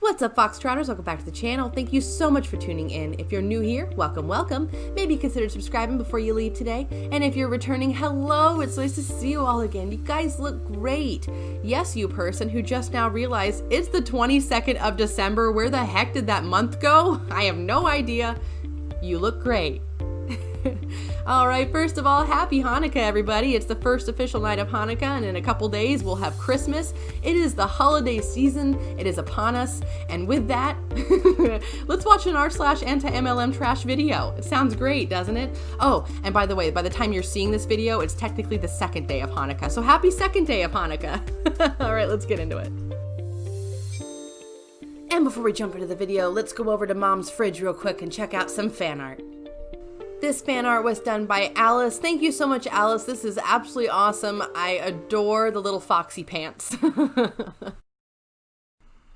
What's up, Foxtrotters? Welcome back to the channel. Thank you so much for tuning in. If you're new here, welcome. Maybe consider subscribing before you leave today. And if you're returning, hello. It's nice to see you all again. You guys look great. Yes, you person who just now realized it's the 22nd of December. Where the heck did that month go? I have no idea. You look great. All right, first of all, happy Hanukkah, everybody. It's the first official night of Hanukkah, and in a couple days, we'll have Christmas. It is the holiday season. It is upon us. And with that, let's watch an r/AntiMLM trash video. It sounds great, doesn't it? Oh, and by the way, by the time you're seeing this video, it's technically the second day of Hanukkah. So happy second day of Hanukkah. All right, let's get into it. And before we jump into the video, let's go over to Mom's fridge real quick and check out some fan art. This fan art was done by Alice. Thank you so much, Alice. This is absolutely awesome. I adore the little foxy pants.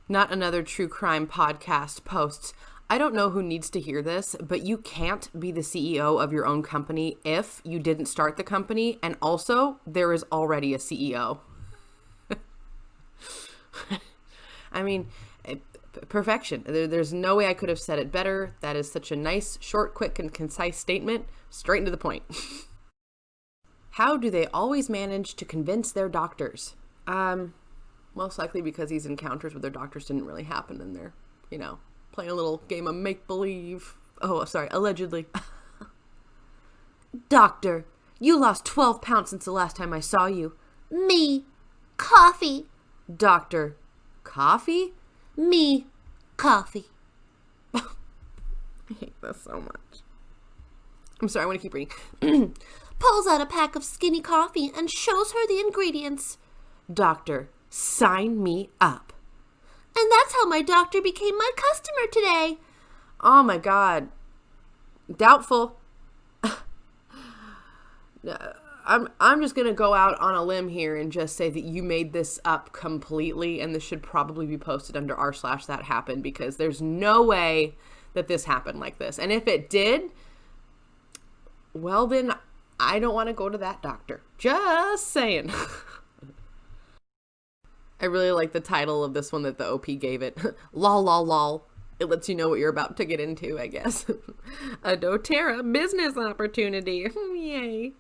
Not another true crime podcast posts. I don't know who needs to hear this, but you can't be the CEO of your own company if you didn't start the company, and also there is already a CEO. I mean, perfection. There's no way I could have said it better. That is such a nice, short, quick, and concise statement. Straight into the point. How do they always manage to convince their doctors? Most likely because these encounters with their doctors didn't really happen and they're, playing a little game of make-believe. Oh, sorry, allegedly. Doctor, you lost 12 pounds since the last time I saw you. Me. Coffee. Doctor, coffee? Me. Coffee. I hate this so much. I'm sorry, I want to keep reading. Pulls out a pack of skinny coffee and shows her the ingredients. Doctor, sign me up. And that's how my doctor became my customer today. Oh my God. Doubtful. I'm just going to go out on a limb here and just say that you made this up completely, and this should probably be posted under r/that happened, because there's no way that this happened like this. And if it did, well then I don't want to go to that doctor. Just saying. I really like the title of this one that the OP gave it. Lol, lol, lol. It lets you know what you're about to get into, I guess. A DoTERRA business opportunity. Yay.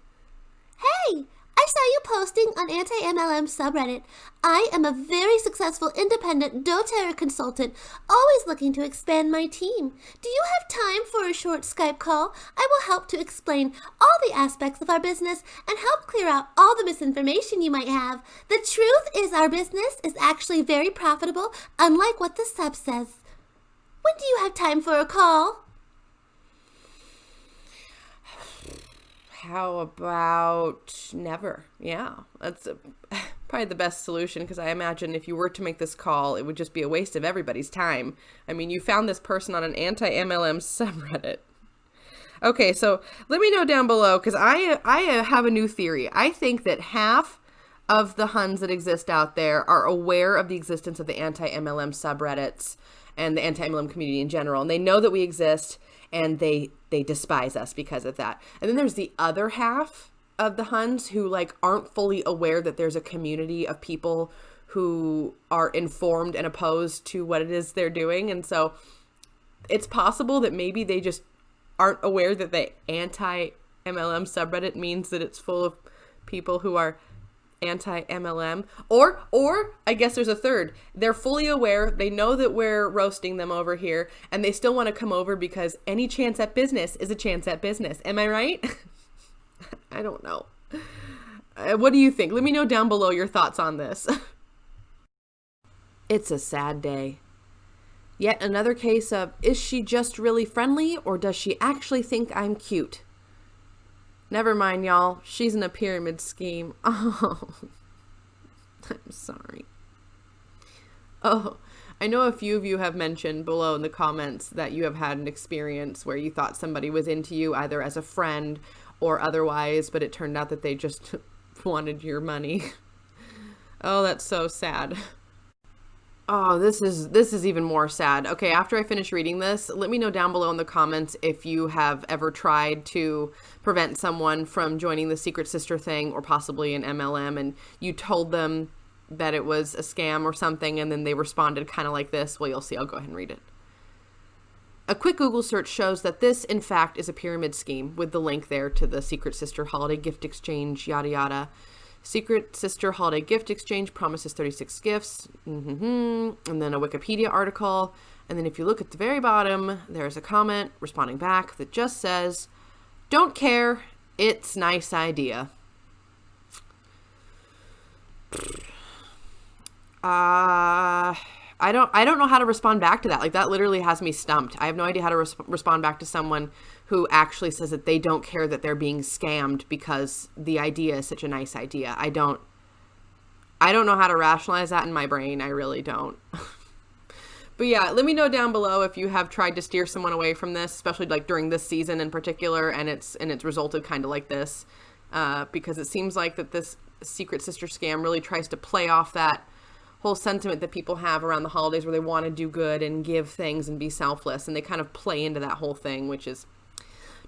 Hey, I saw you posting on AntiMLM subreddit. I am a very successful independent DoTERRA consultant, always looking to expand my team. Do you have time for a short Skype call? I will help to explain all the aspects of our business and help clear out all the misinformation you might have. The truth is our business is actually very profitable, unlike what the sub says. When do you have time for a call? How about never? Yeah, that's probably the best solution, because I imagine if you were to make this call, it would just be a waste of everybody's time. I mean, you found this person on an AntiMLM subreddit. Okay, so let me know down below, because I have a new theory. I think that half of the Huns that exist out there are aware of the existence of the AntiMLM subreddits and the AntiMLM community in general, and they know that we exist, and they despise us because of that. And then there's the other half of the Huns who aren't fully aware that there's a community of people who are informed and opposed to what it is they're doing. And so it's possible that maybe they just aren't aware that the anti-MLM subreddit means that it's full of people who are anti-MLM, or I guess there's a third. They're fully aware, they know that we're roasting them over here, and they still want to come over because any chance at business is a chance at business. Am I right? I don't know. What do you think? Let me know down below your thoughts on this. It's a sad day. Yet another case of, is she just really friendly, or does she actually think I'm cute? Never mind, y'all. She's in a pyramid scheme. Oh, I'm sorry. Oh, I know a few of you have mentioned below in the comments that you have had an experience where you thought somebody was into you either as a friend or otherwise, but it turned out that they just wanted your money. Oh, that's so sad. Oh, this is even more sad. Okay, after I finish reading this, let me know down below in the comments if you have ever tried to prevent someone from joining the Secret Sister thing or possibly an MLM, and you told them that it was a scam or something, and then they responded kind of like this. Well, you'll see. I'll go ahead and read it. A quick Google search shows that this, in fact, is a pyramid scheme, with the link there to the Secret Sister Holiday Gift Exchange, yada yada. Secret Sister Holiday Gift Exchange promises 36 gifts, and then a Wikipedia article. And then if you look at the very bottom, there's a comment responding back that just says, "Don't care, it's nice idea." I don't know how to respond back to that. Like, that literally has me stumped. I have no idea how to respond back to someone who actually says that they don't care that they're being scammed because the idea is such a nice idea. I don't know how to rationalize that in my brain. I really don't. But yeah, let me know down below if you have tried to steer someone away from this, especially like during this season in particular, and it's resulted kind of like this, because it seems like that this Secret Sister scam really tries to play off that whole sentiment that people have around the holidays where they want to do good and give things and be selfless, and they kind of play into that whole thing, which is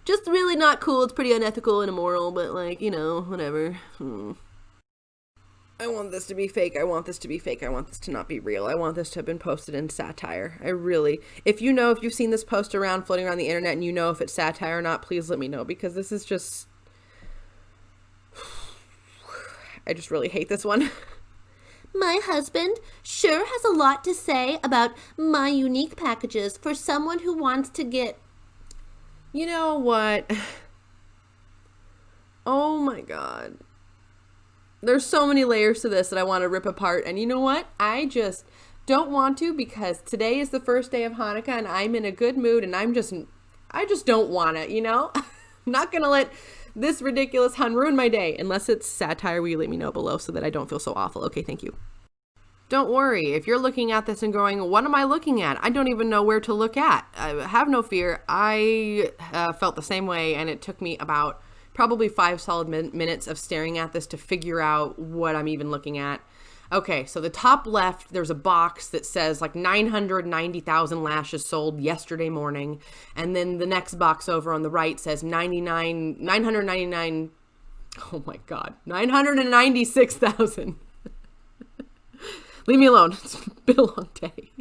just really not cool. It's pretty unethical and immoral, but like, you know, whatever. I want this to be fake. I want this to be fake. I want this to not be real. I want this to have been posted in satire. I really, if you've seen this post around, floating around the internet, and you know if it's satire or not, please let me know, because this is just, I just really hate this one. My husband sure has a lot to say about my unique packages for someone who wants to get... You know what? Oh my God. There's so many layers to this that I want to rip apart. And you know what? I just don't want to, because today is the first day of Hanukkah and I'm in a good mood, and I just don't want it, you know? I'm not going to let this ridiculous hun ruin my day. Unless it's satire, will you let me know below so that I don't feel so awful? Okay, thank you. Don't worry. If you're looking at this and going, what am I looking at? I don't even know where to look at. Have no fear. I felt the same way, and it took me about probably 5 solid minutes of staring at this to figure out what I'm even looking at. Okay, so the top left, there's a box that says like 990,000 lashes sold yesterday morning. And then the next box over on the right says 999, oh my God, 996,000. Leave me alone. It's been a long day.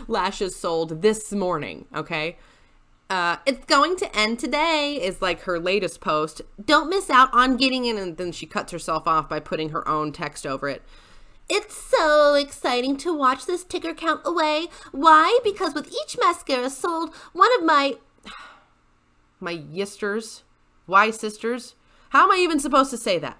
Lashes sold this morning, okay? It's going to end today is like her latest post. Don't miss out on getting in. And then she cuts herself off by putting her own text over it. It's so exciting to watch this ticker count away. Why? Because with each mascara sold, one of my yisters, why sisters? How am I even supposed to say that?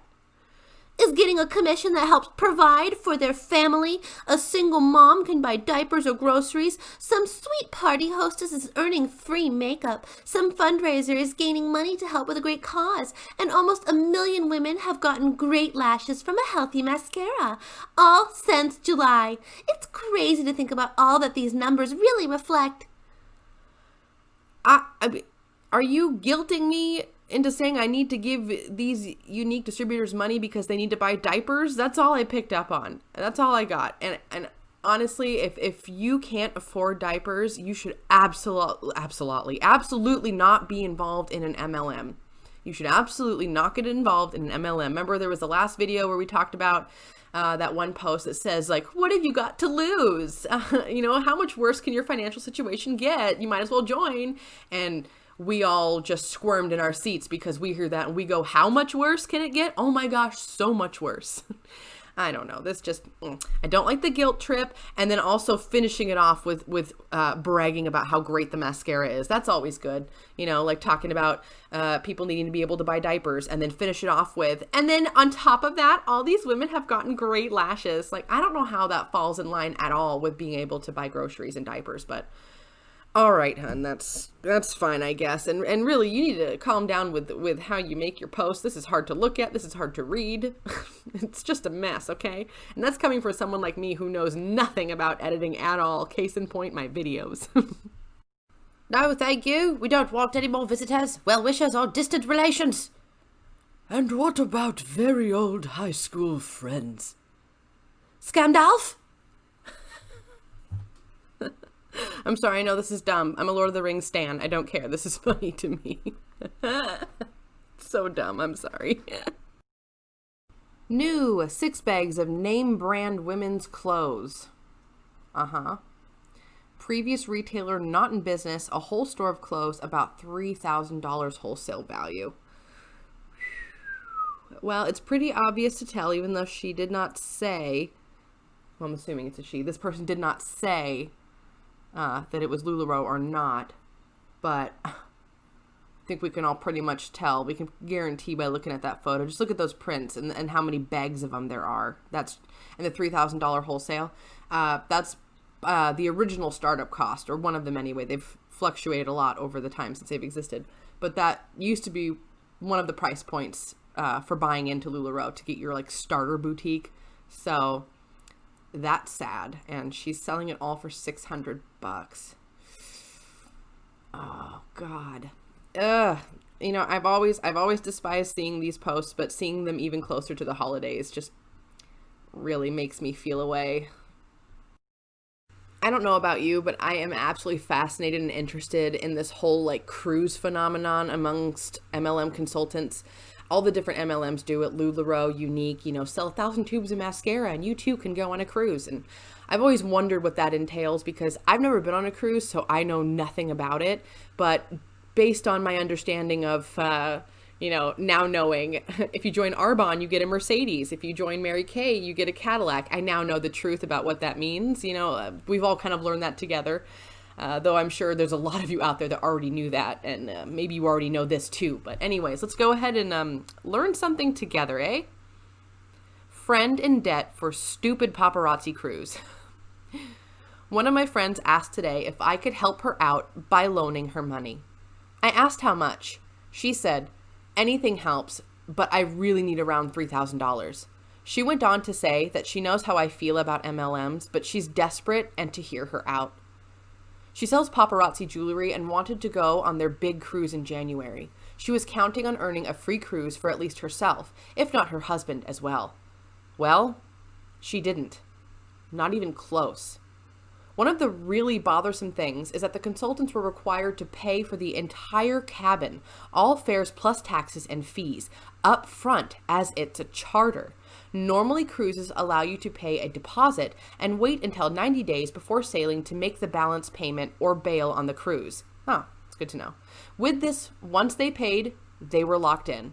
Is getting a commission that helps provide for their family. A single mom can buy diapers or groceries. Some sweet party hostess is earning free makeup. Some fundraiser is gaining money to help with a great cause. And almost 1 million women have gotten great lashes from a healthy mascara. All since July. It's crazy to think about all that these numbers really reflect. I mean, are you guilting me into saying I need to give these unique distributors money because they need to buy diapers? That's all I picked up on. That's all I got. And honestly, if you can't afford diapers, you should absolutely not be involved in an MLM. You should absolutely not get involved in an MLM. Remember, there was the last video where we talked about that one post that says, like, what have you got to lose? You know, how much worse can your financial situation get? You might as well join. And we all just squirmed in our seats because we hear that and we go, how much worse can it get? Oh my gosh, so much worse. I don't know. This just, I don't like the guilt trip. And then also finishing it off with bragging about how great the mascara is. That's always good. You know, like talking about people needing to be able to buy diapers, and then finish it off with, and then on top of that, all these women have gotten great lashes. Like, I don't know how that falls in line at all with being able to buy groceries and diapers, but all right, hun, that's fine, I guess. And really, you need to calm down with how you make your posts. This is hard to look at. This is hard to read. It's just a mess, okay? And that's coming from someone like me who knows nothing about editing at all. Case in point, my videos. No, thank you. We don't want any more visitors, well-wishers, or distant relations. And what about very old high school friends? Scandalf? I'm sorry, I know this is dumb. I'm a Lord of the Rings stan. I don't care. This is funny to me. So dumb. I'm sorry. New 6 bags of name brand women's clothes. Previous retailer not in business, a whole store of clothes, about $3,000 wholesale value. Well, it's pretty obvious to tell, even though she did not say, well, I'm assuming it's a she, this person did not say that it was LuLaRoe or not, but I think we can all pretty much tell. We can guarantee by looking at that photo. Just look at those prints and how many bags of them there are. And the $3,000 wholesale. That's the original startup cost, or one of them anyway. They've fluctuated a lot over the time since they've existed. But that used to be one of the price points for buying into LuLaRoe, to get your like starter boutique. So that's sad. And she's selling it all for $600. Oh God. You know, I've always despised seeing these posts, but seeing them even closer to the holidays just really makes me feel a way. I don't know about you, but I am absolutely fascinated and interested in this whole like cruise phenomenon amongst MLM consultants. All the different MLMs do it. LuLaRoe, Unique, you know, sell 1,000 tubes of mascara and you too can go on a cruise. And I've always wondered what that entails, because I've never been on a cruise, so I know nothing about it. But based on my understanding of, you know, now knowing if you join Arbonne, you get a Mercedes. If you join Mary Kay, you get a Cadillac. I now know the truth about what that means. You know, we've all kind of learned that together. Though I'm sure there's a lot of you out there that already knew that, and maybe you already know this too. But anyways, let's go ahead and learn something together, eh? Friend in debt for stupid paparazzi cruise. One of my friends asked today if I could help her out by loaning her money. I asked how much. She said, anything helps, but I really need around $3,000. She went on to say that she knows how I feel about MLMs, but she's desperate and to hear her out. She sells paparazzi jewelry and wanted to go on their big cruise in January. She was counting on earning a free cruise for at least herself, if not her husband as well. Well, she didn't. Not even close. One of the really bothersome things is that the consultants were required to pay for the entire cabin, all fares plus taxes and fees, up front, as it's a charter. Normally, cruises allow you to pay a deposit and wait until 90 days before sailing to make the balance payment or bail on the cruise. Oh, it's good to know. With this, once they paid, they were locked in.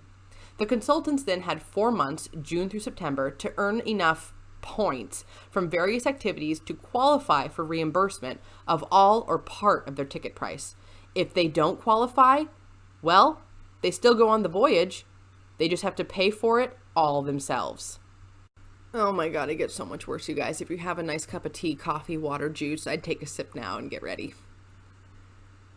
The consultants then had 4 months, June through September, to earn enough points from various activities to qualify for reimbursement of all or part of their ticket price. If they don't qualify, well, they still go on the voyage. They just have to pay for it all themselves. Oh my God, it gets so much worse, you guys. If you have a nice cup of tea, coffee, water, juice, I'd take a sip now and get ready.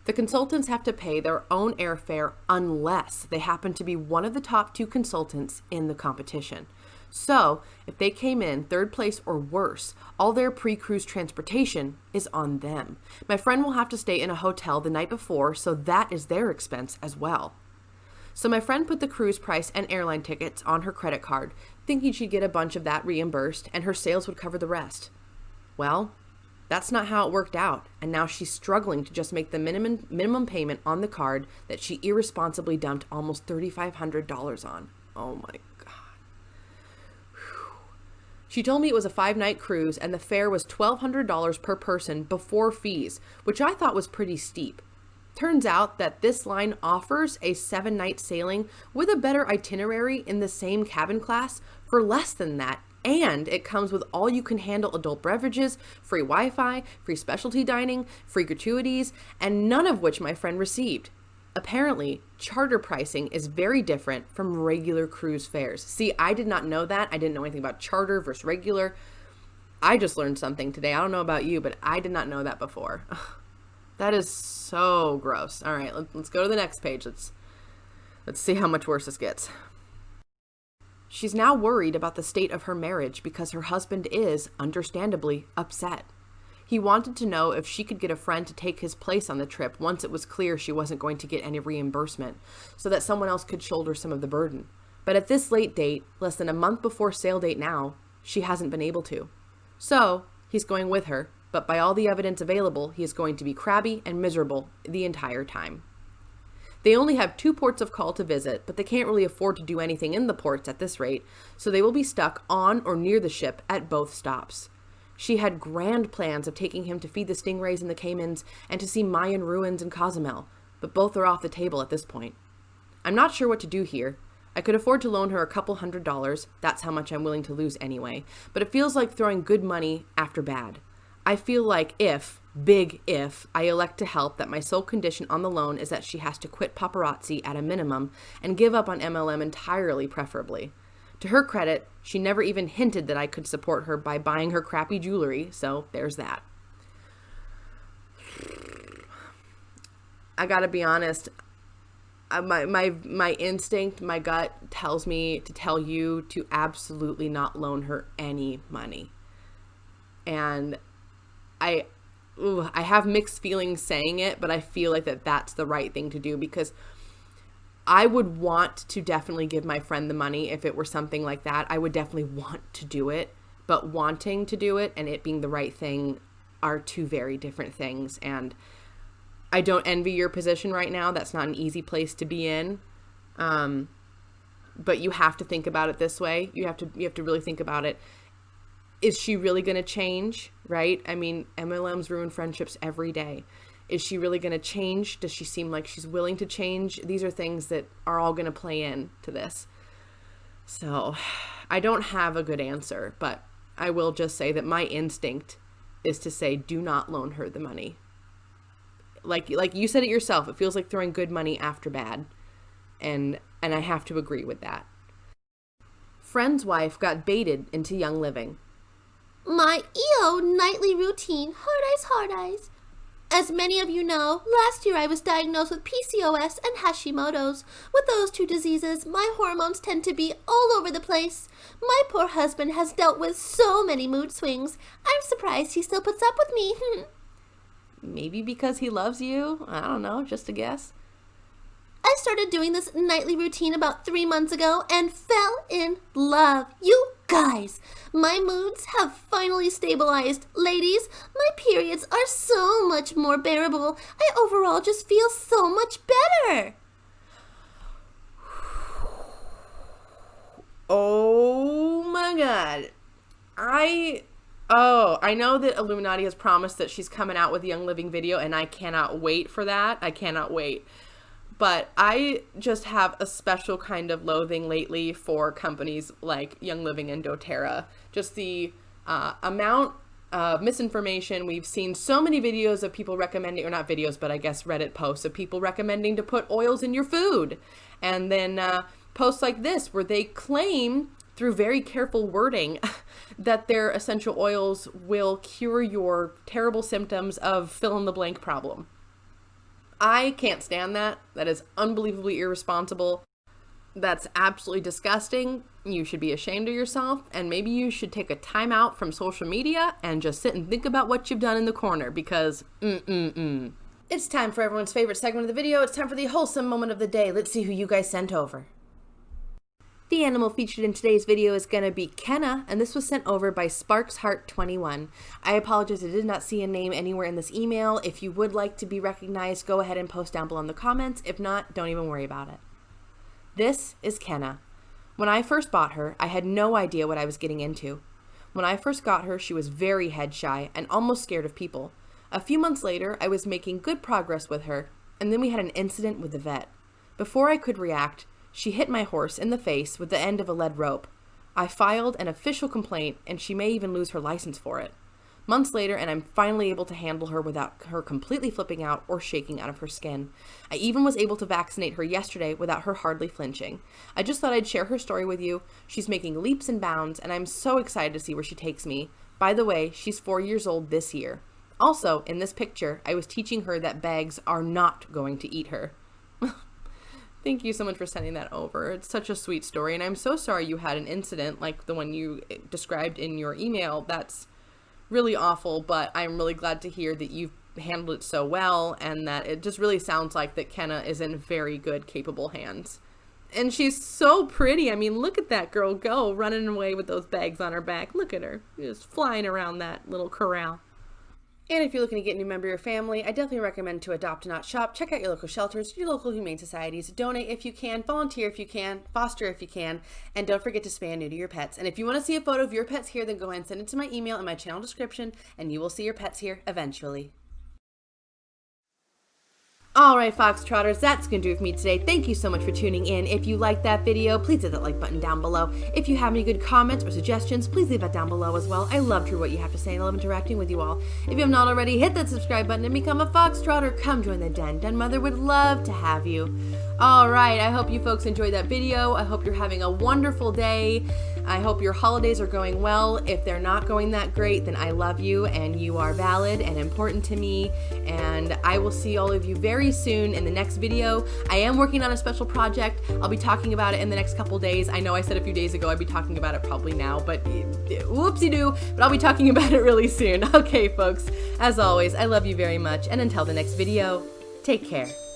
The consultants have to pay their own airfare unless they happen to be one of the top 2 consultants in the competition. So, if they came in 3rd place or worse, all their pre-cruise transportation is on them. My friend will have to stay in a hotel the night before, so that is their expense as well. So my friend put the cruise price and airline tickets on her credit card, thinking she'd get a bunch of that reimbursed and her sales would cover the rest. Well, that's not how it worked out, and now she's struggling to just make the minimum payment on the card that she irresponsibly dumped almost $3,500 on. Oh my God. She told me it was a 5-night cruise and the fare was $1,200 per person before fees, which I thought was pretty steep. Turns out that this line offers a 7-night sailing with a better itinerary in the same cabin class for less than that, and it comes with all you can handle adult beverages, free Wi-Fi, free specialty dining, free gratuities, and none of which my friend received. Apparently, charter pricing is very different from regular cruise fares. See, I did not know that. I didn't know anything about charter versus regular. I just learned something today. I don't know about you, but I did not know that before. That is so gross. All right, let's go to the next page. Let's see how much worse this gets. She's now worried about the state of her marriage because her husband is, understandably, upset. He wanted to know if she could get a friend to take his place on the trip once it was clear she wasn't going to get any reimbursement, so that someone else could shoulder some of the burden. But at this late date, less than a month before sail date now, she hasn't been able to. So, he's going with her, but by all the evidence available, he is going to be crabby and miserable the entire time. They only have 2 ports of call to visit, but they can't really afford to do anything in the ports at this rate, so they will be stuck on or near the ship at both stops. She had grand plans of taking him to feed the stingrays and the caimans and to see Mayan ruins in Cozumel, but both are off the table at this point. I'm not sure what to do here. I could afford to loan her a couple $100s, that's how much I'm willing to lose anyway, but it feels like throwing good money after bad. I feel like big if, I elect to help, that my sole condition on the loan is that she has to quit paparazzi at a minimum and give up on MLM entirely, preferably. To her credit, she never even hinted that I could support her by buying her crappy jewelry, so there's that. I gotta be honest, my instinct, my gut tells me to tell you to absolutely not loan her any money. And I have mixed feelings saying it, but I feel like that's the right thing to do, because I would want to definitely give my friend the money if it were something like that. I would definitely want to do it, but wanting to do it and it being the right thing are 2 very different things. And I don't envy your position right now. That's not an easy place to be in. But you have to think about it this way. You have to really think about it. Is she really going to change, right? I mean, MLMs ruin friendships every day. Is she really going to change? Does she seem like she's willing to change? These are things that are all going to play in to this. So I don't have a good answer, but I will just say that my instinct is to say, do not loan her the money. Like you said it yourself, it feels like throwing good money after bad. And I have to agree with that. Friend's wife got baited into Young Living. My EO nightly routine, hard eyes. As many of you know, last year I was diagnosed with PCOS and Hashimoto's. With those 2 diseases, my hormones tend to be all over the place. My poor husband has dealt with so many mood swings. I'm surprised he still puts up with me. Maybe because he loves you? I don't know, just a guess. I started doing this nightly routine about 3 months ago and fell in love. You guys, my moods have finally stabilized. Ladies, my periods are so much more bearable. I overall just feel so much better. Oh my God. I know that Illuminati has promised that she's coming out with a Young Living video, and I cannot wait for that. I cannot wait. But I just have a special kind of loathing lately for companies like Young Living and doTERRA. Just the amount of misinformation. We've seen so many videos of people recommending, or not videos, but I guess Reddit posts of people recommending to put oils in your food. And then posts like this where they claim, through very careful wording, that their essential oils will cure your terrible symptoms of fill-in-the-blank problem. I can't stand that. That is unbelievably irresponsible. That's absolutely disgusting. You should be ashamed of yourself, and maybe you should take a time out from social media and just sit and think about what you've done in the corner, because It's time for everyone's favorite segment of the video. It's time for the wholesome moment of the day. Let's see who you guys sent over. The animal featured in today's video is going to be Kenna, and this was sent over by SparksHeart21. I apologize, I did not see a name anywhere in this email. If you would like to be recognized, go ahead and post down below in the comments. If not, don't even worry about it. This is Kenna. When I first bought her, I had no idea what I was getting into. When I first got her, she was very head shy and almost scared of people. A few months later, I was making good progress with her, and then we had an incident with the vet. Before I could react, she hit my horse in the face with the end of a lead rope. I filed an official complaint, and she may even lose her license for it. Months later, and I'm finally able to handle her without her completely flipping out or shaking out of her skin. I even was able to vaccinate her yesterday without her hardly flinching. I just thought I'd share her story with you. She's making leaps and bounds, and I'm so excited to see where she takes me. By the way, she's 4 years old this year. Also, in this picture, I was teaching her that bags are not going to eat her. Thank you so much for sending that over. It's such a sweet story, and I'm so sorry you had an incident like the one you described in your email. That's really awful, but I'm really glad to hear that you've handled it so well, and that it just really sounds like that Kenna is in very good, capable hands. And she's so pretty. I mean, look at that girl go, running away with those bags on her back. Look at her, just flying around that little corral. And if you're looking to get a new member of your family, I definitely recommend to adopt and not shop. Check out your local shelters, your local humane societies, donate if you can, volunteer if you can, foster if you can, and don't forget to spay and neuter your pets. And if you want to see a photo of your pets here, then go ahead and send it to my email in my channel description, and you will see your pets here eventually. Alright, Foxtrotters, that's going to do it for me today. Thank you so much for tuning in. If you liked that video, please hit that like button down below. If you have any good comments or suggestions, please leave that down below as well. I love to hear what you have to say and I love interacting with you all. If you have not already, hit that subscribe button and become a Foxtrotter. Come join the den. Den Mother would love to have you. Alright, I hope you folks enjoyed that video. I hope you're having a wonderful day. I hope your holidays are going well. If they're not going that great, then I love you and you are valid and important to me. And I will see all of you very soon in the next video. I am working on a special project. I'll be talking about it in the next couple days. I know I said a few days ago I'd be talking about it probably now, but whoopsie-doo, but I'll be talking about it really soon. Okay, folks, as always, I love you very much, and until the next video, take care.